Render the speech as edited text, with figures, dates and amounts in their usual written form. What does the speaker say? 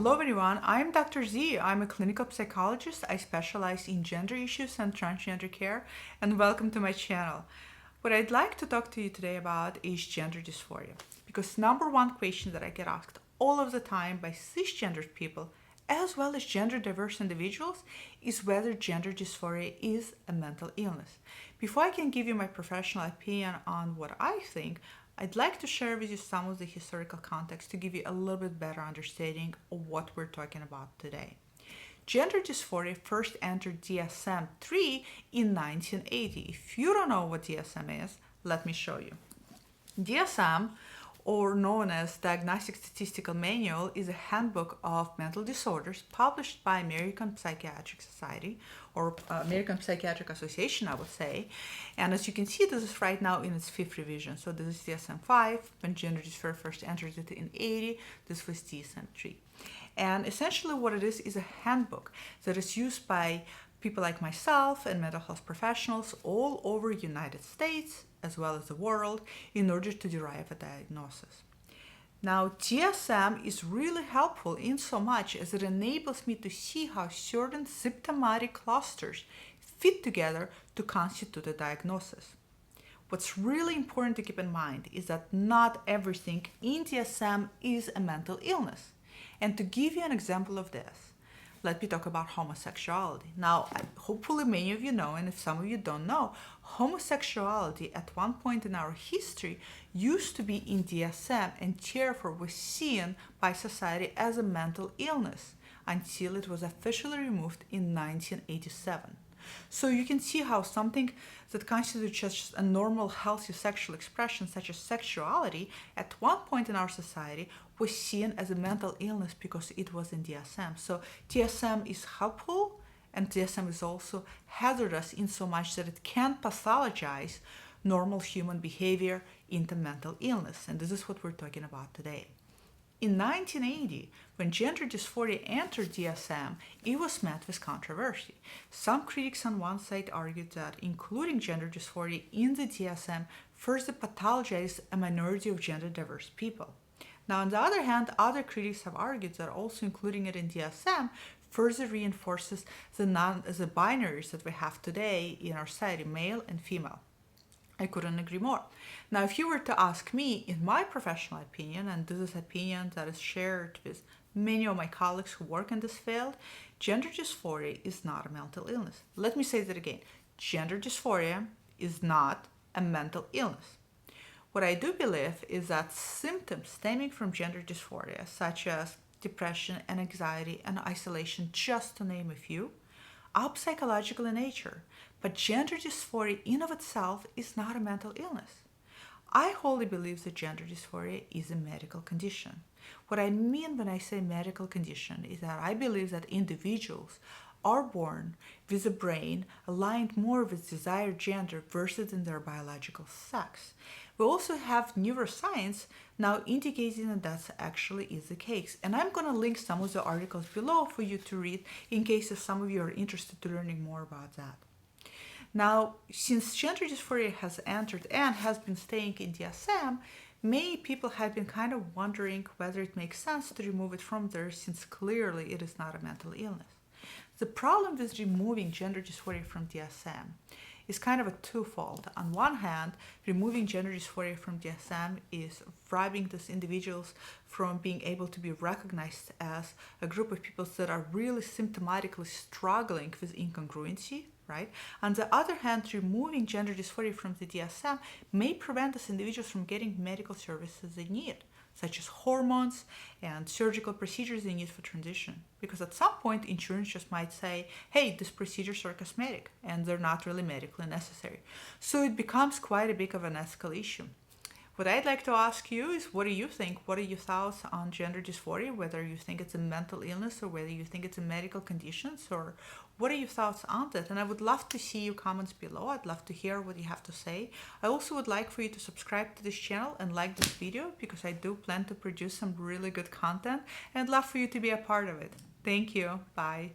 Hello everyone, I'm Dr. Z. I'm a clinical psychologist. I specialize in gender issues and transgender care, and welcome to my channel. What I'd like to talk to you today about is gender dysphoria, because number one question that I get asked all of the time by cisgender people as well as gender diverse individuals is whether gender dysphoria is a mental illness. Before I can give you my professional opinion on what I think, I'd like to share with you some of the historical context to give you a little bit better understanding of what we're talking about today. Gender dysphoria first entered DSM-3 in 1980. If you don't know what DSM is, let me show you. DSM, or known as Diagnostic Statistical Manual, is a handbook of mental disorders published by American Psychiatric Society, or American Psychiatric Association, I would say. And as you can see, this is right now in its 5th revision. So this is DSM-5. When gender dysphoria first entered it in 80, this was DSM-3. And essentially what it is a handbook that is used by people like myself and mental health professionals all over the United States as well as the world in order to derive a diagnosis. Now, DSM is really helpful in so much as it enables me to see how certain symptomatic clusters fit together to constitute a diagnosis. What's really important to keep in mind is that not everything in DSM is a mental illness. And to give you an example of this, let me talk about homosexuality. Now, hopefully many of you know, and if some of you don't know, homosexuality at one point in our history used to be in DSM and therefore was seen by society as a mental illness until it was officially removed in 1987. So you can see how something that constitutes just a normal, healthy sexual expression, such as sexuality, at one point in our society was seen as a mental illness because it was in DSM. So DSM is helpful, and DSM is also hazardous in so much that it can pathologize normal human behavior into mental illness. And this is what we're talking about today. In 1980, when gender dysphoria entered DSM, it was met with controversy. Some critics on one side argued that including gender dysphoria in the DSM further pathologized a minority of gender diverse people. Now, on the other hand, other critics have argued that also including it in DSM further reinforces the binaries that we have today in our society, male and female. I couldn't agree more. Now, if you were to ask me, in my professional opinion, and this is an opinion that is shared with many of my colleagues who work in this field, gender dysphoria is not a mental illness. Let me say that again. Gender dysphoria is not a mental illness. What I do believe is that symptoms stemming from gender dysphoria, such as depression and anxiety and isolation, just to name a few, are psychological in nature, but gender dysphoria in of itself is not a mental illness. I wholly believe that gender dysphoria is a medical condition. What I mean when I say medical condition is that I believe that individuals are born with a brain aligned more with desired gender versus in their biological sex. We also have neuroscience now indicating that that actually is the case. And I'm going to link some of the articles below for you to read in case if some of you are interested to learning more about that. Now, since gender dysphoria has entered and has been staying in DSM, many people have been kind of wondering whether it makes sense to remove it from there since clearly it is not a mental illness. The problem with removing gender dysphoria from DSM is kind of a twofold. On one hand, removing gender dysphoria from DSM is robbing these individuals from being able to be recognized as a group of people that are really symptomatically struggling with incongruency, right? On the other hand, removing gender dysphoria from the DSM may prevent these individuals from getting medical services they need, such as hormones and surgical procedures they need for transition. Because at some point, insurance just might say, hey, these procedures are cosmetic and they're not really medically necessary. So it becomes quite a bit of an ethical issue. What I'd like to ask you is, what do you think? What are your thoughts on gender dysphoria? Whether you think it's a mental illness or whether you think it's a medical condition, or what are your thoughts on that? And I would love to see your comments below. I'd love to hear what you have to say. I also would like for you to subscribe to this channel and like this video because I do plan to produce some really good content and I'd love for you to be a part of it. Thank you. Bye.